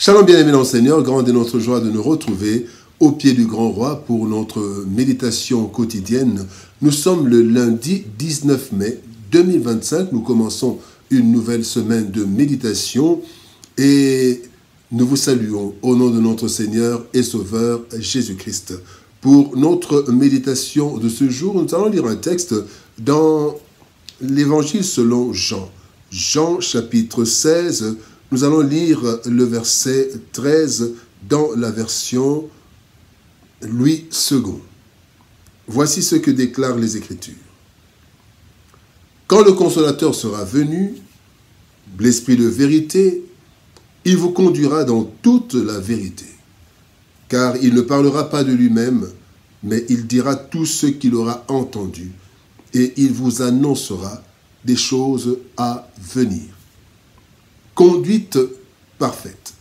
Shalom bien-aimés dans le Seigneur, grande est notre joie de nous retrouver au pied du grand roi pour notre méditation quotidienne. Nous sommes le lundi 19 mai 2025, nous commençons une nouvelle semaine de méditation et nous vous saluons au nom de notre Seigneur et Sauveur Jésus-Christ. Pour notre méditation de ce jour, nous allons lire un texte dans l'Évangile selon Jean. Jean chapitre 16, nous allons lire le verset 13 dans la version Louis II. Voici ce que déclarent les Écritures. Quand le Consolateur sera venu, l'Esprit de vérité, il vous conduira dans toute la vérité. Car il ne parlera pas de lui-même, mais il dira tout ce qu'il aura entendu, et il vous annoncera des choses à venir. Conduite parfaite.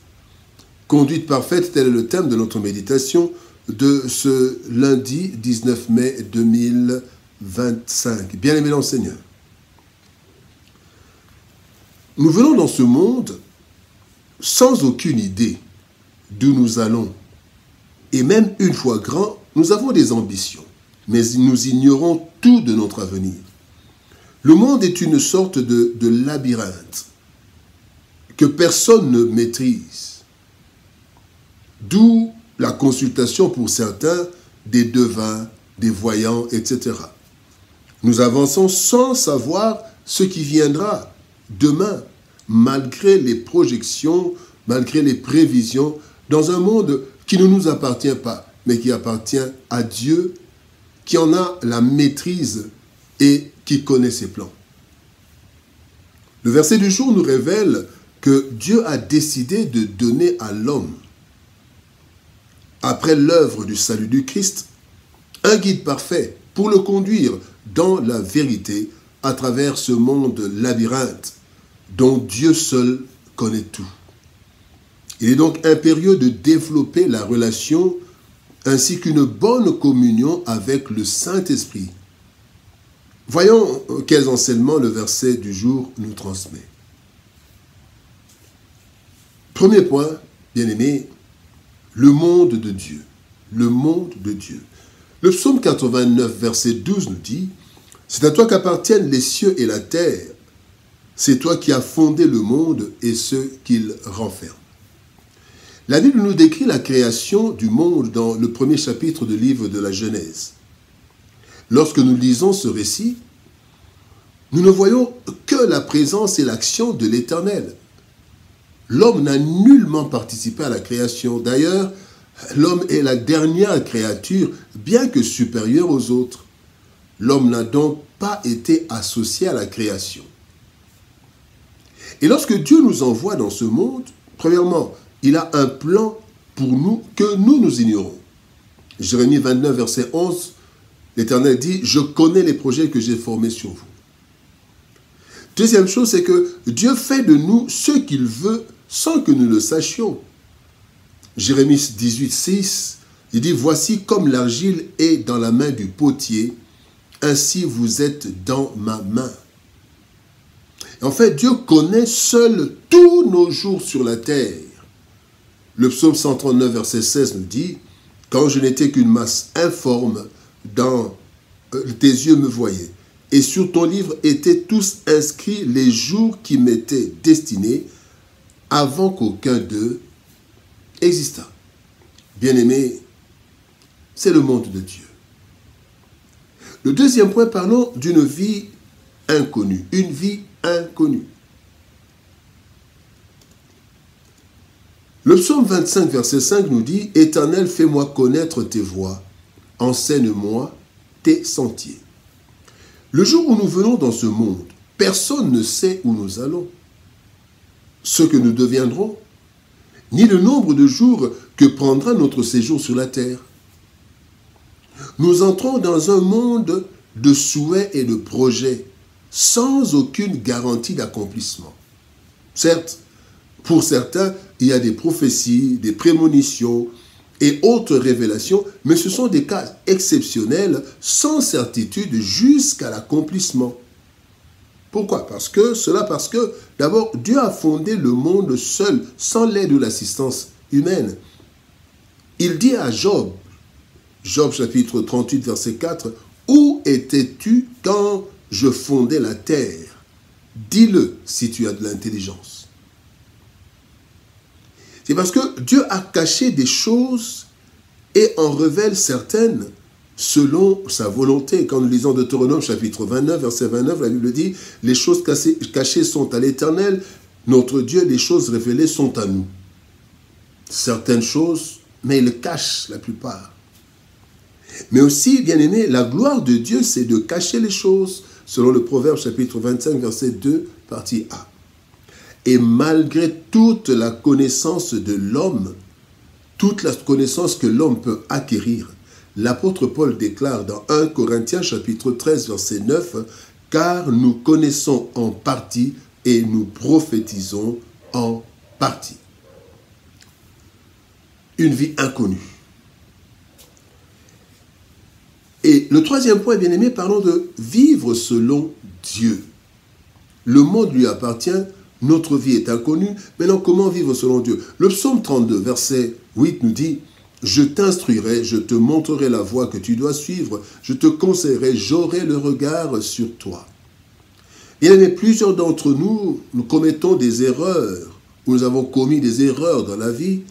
Conduite parfaite, tel est le thème de notre méditation de ce lundi 19 mai 2025. Bien-aimés dans le Seigneur, nous venons dans ce monde sans aucune idée d'où nous allons. Et même une fois grands, nous avons des ambitions, mais nous ignorons tout de notre avenir. Le monde est une sorte de labyrinthe que personne ne maîtrise. D'où la consultation pour certains des devins, des voyants, etc. Nous avançons sans savoir ce qui viendra demain, malgré les projections, malgré les prévisions, dans un monde qui ne nous appartient pas, mais qui appartient à Dieu, qui en a la maîtrise et qui connaît ses plans. Le verset du jour nous révèle que Dieu a décidé de donner à l'homme, après l'œuvre du salut du Christ, un guide parfait pour le conduire dans la vérité à travers ce monde labyrinthe dont Dieu seul connaît tout. Il est donc impérieux de développer la relation ainsi qu'une bonne communion avec le Saint-Esprit. Voyons quels enseignements le verset du jour nous transmet. Premier point, bien-aimé, le monde de Dieu. Le monde de Dieu. Le psaume 89, verset 12 nous dit « C'est à toi qu'appartiennent les cieux et la terre. C'est toi qui as fondé le monde et ce qu'il renferme. » La Bible nous décrit la création du monde dans le premier chapitre du livre de la Genèse. Lorsque nous lisons ce récit, nous ne voyons que la présence et l'action de l'Éternel. L'homme n'a nullement participé à la création. D'ailleurs, l'homme est la dernière créature, bien que supérieure aux autres. L'homme n'a donc pas été associé à la création. Et lorsque Dieu nous envoie dans ce monde, premièrement, il a un plan pour nous que nous ignorons. Jérémie 29, verset 11, l'Éternel dit « Je connais les projets que j'ai formés sur vous ». Deuxième chose, c'est que Dieu fait de nous ce qu'il veut sans que nous le sachions. Jérémie 18, 6, il dit « Voici comme l'argile est dans la main du potier, ainsi vous êtes dans ma main. » En fait, Dieu connaît seul tous nos jours sur la terre. Le psaume 139, verset 16 nous dit « Quand je n'étais qu'une masse informe, tes yeux me voyaient. Et sur ton livre étaient tous inscrits les jours qui m'étaient destinés avant qu'aucun d'eux existât. » Bien-aimé, c'est le monde de Dieu. Le deuxième point, parlons d'une vie inconnue. Une vie inconnue. Le psaume 25, verset 5 nous dit « Éternel, fais-moi connaître tes voies, enseigne-moi tes sentiers. » Le jour où nous venons dans ce monde, personne ne sait où nous allons, ce que nous deviendrons, ni le nombre de jours que prendra notre séjour sur la terre. Nous entrons dans un monde de souhaits et de projets, sans aucune garantie d'accomplissement. Certes, pour certains, il y a des prophéties, des prémonitions et autres révélations, mais ce sont des cas exceptionnels, sans certitude jusqu'à l'accomplissement. Pourquoi? Parce que D'abord, Dieu a fondé le monde seul, sans l'aide ou l'assistance humaine. Il dit à Job, Job chapitre 38, verset 4, « Où étais-tu quand je fondais la terre? Dis-le si tu as de l'intelligence. » C'est parce que Dieu a caché des choses et en révèle certaines selon sa volonté. Quand nous lisons Deutéronome chapitre 29, verset 29, la Bible dit « Les choses cachées sont à l'Éternel, notre Dieu, les choses révélées sont à nous. » Certaines choses, mais il cache la plupart. Mais aussi, bien aimé, la gloire de Dieu, c'est de cacher les choses, selon le Proverbe chapitre 25, verset 2, partie A. Et malgré toute la connaissance de l'homme, toute la connaissance que l'homme peut acquérir, l'apôtre Paul déclare dans 1 Corinthiens chapitre 13, verset 9, « Car nous connaissons en partie et nous prophétisons en partie. » Une vie inconnue. Et le troisième point, bien aimé, parlons de vivre selon Dieu. Le monde lui appartient, notre vie est inconnue. Maintenant, comment vivre selon Dieu? Le psaume 32, verset 8 nous dit « Je t'instruirai, je te montrerai la voie que tu dois suivre, je te conseillerai, j'aurai le regard sur toi. » Bien aimé, plusieurs d'entre nous, nous commettons des erreurs, ou nous avons commis des erreurs dans la vie,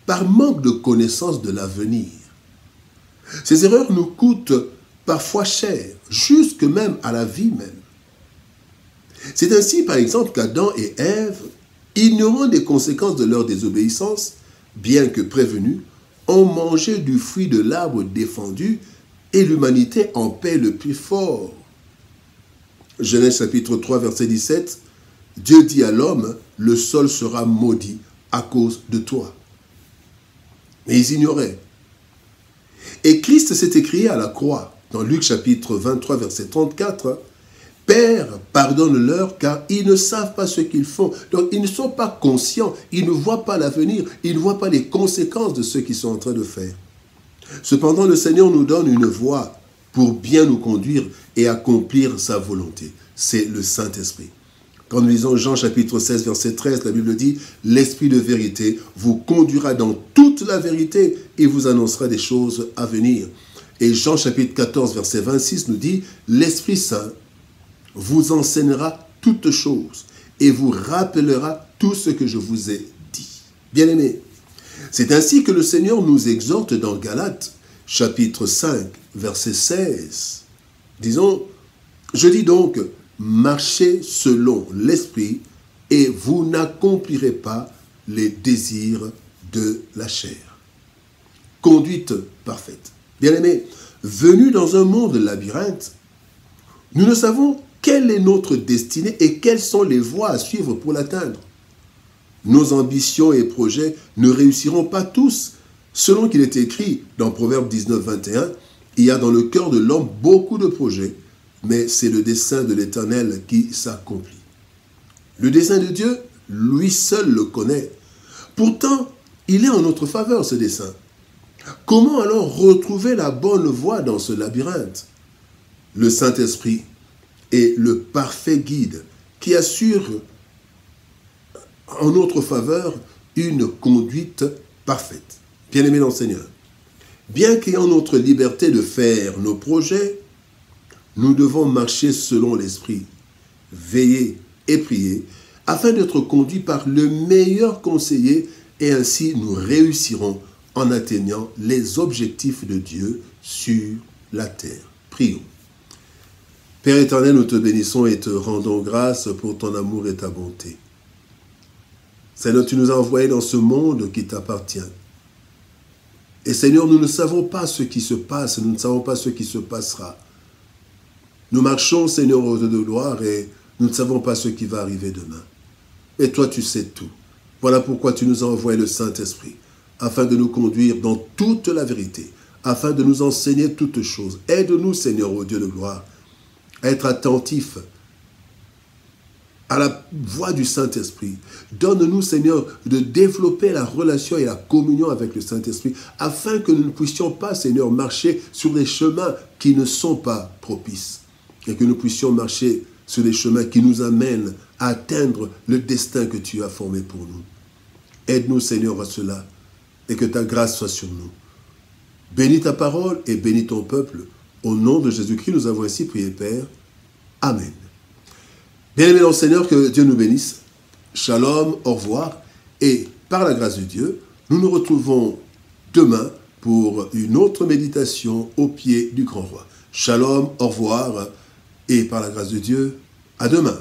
par manque de connaissance de l'avenir. Ces erreurs nous coûtent parfois cher, jusque même à la vie même. C'est ainsi, par exemple, qu'Adam et Ève, ignorant des conséquences de leur désobéissance, bien que prévenus, ont mangé du fruit de l'arbre défendu et l'humanité en paie le plus fort. Genèse chapitre 3, verset 17, Dieu dit à l'homme, le sol sera maudit à cause de toi. Mais ils ignoraient. Et Christ s'est écrié à la croix, dans Luc chapitre 23, verset 34, « Père, pardonne-leur, car ils ne savent pas ce qu'ils font. » Donc, ils ne sont pas conscients, ils ne voient pas l'avenir, ils ne voient pas les conséquences de ce qu'ils sont en train de faire. Cependant, le Seigneur nous donne une voie pour bien nous conduire et accomplir sa volonté. C'est le Saint-Esprit. Quand nous lisons Jean chapitre 16, verset 13, la Bible dit « L'Esprit de vérité vous conduira dans toute la vérité et vous annoncera des choses à venir. » Et Jean chapitre 14, verset 26 nous dit « L'Esprit Saint vous enseignera toutes choses et vous rappellera tout ce que je vous ai dit. » Bien-aimés, c'est ainsi que le Seigneur nous exhorte dans Galates chapitre 5, verset 16. Disons, je dis donc, marchez selon l'esprit et vous n'accomplirez pas les désirs de la chair. Conduite parfaite. Bien-aimés, venus dans un monde labyrinthe, nous ne savons quelle est notre destinée et quelles sont les voies à suivre pour l'atteindre. Nos ambitions et projets ne réussiront pas tous. Selon qu'il est écrit dans Proverbe 19, 21, il y a dans le cœur de l'homme beaucoup de projets, mais c'est le dessein de l'Éternel qui s'accomplit. Le dessein de Dieu, lui seul le connaît. Pourtant, il est en notre faveur, ce dessein. Comment alors retrouver la bonne voie dans ce labyrinthe? Le Saint-Esprit est le parfait guide qui assure en notre faveur une conduite parfaite. Bien-aimé dans le Seigneur, bien qu'ayant notre liberté de faire nos projets, nous devons marcher selon l'Esprit, veiller et prier, afin d'être conduits par le meilleur conseiller, et ainsi nous réussirons en atteignant les objectifs de Dieu sur la terre. Prions. Père éternel, nous te bénissons et te rendons grâce pour ton amour et ta bonté. Seigneur, tu nous as envoyés dans ce monde qui t'appartient. Et Seigneur, nous ne savons pas ce qui se passe, nous ne savons pas ce qui se passera. Nous marchons, Seigneur, aux yeux de gloire et nous ne savons pas ce qui va arriver demain. Et toi, tu sais tout. Voilà pourquoi tu nous as envoyé le Saint-Esprit, afin de nous conduire dans toute la vérité, afin de nous enseigner toutes choses. Aide-nous, Seigneur, ô Dieu de gloire, à être attentifs à la voix du Saint-Esprit. Donne-nous, Seigneur, de développer la relation et la communion avec le Saint-Esprit, afin que nous ne puissions pas, Seigneur, marcher sur des chemins qui ne sont pas propices, et que nous puissions marcher sur les chemins qui nous amènent à atteindre le destin que tu as formé pour nous. Aide-nous, Seigneur, à cela, et que ta grâce soit sur nous. Bénis ta parole et bénis ton peuple. Au nom de Jésus-Christ, nous avons ainsi prié, Père. Amen. Bien-aimés dans le Seigneur, que Dieu nous bénisse. Shalom, au revoir. Et par la grâce de Dieu, nous nous retrouvons demain pour une autre méditation au pied du grand roi. Shalom, au revoir. Et par la grâce de Dieu, à demain.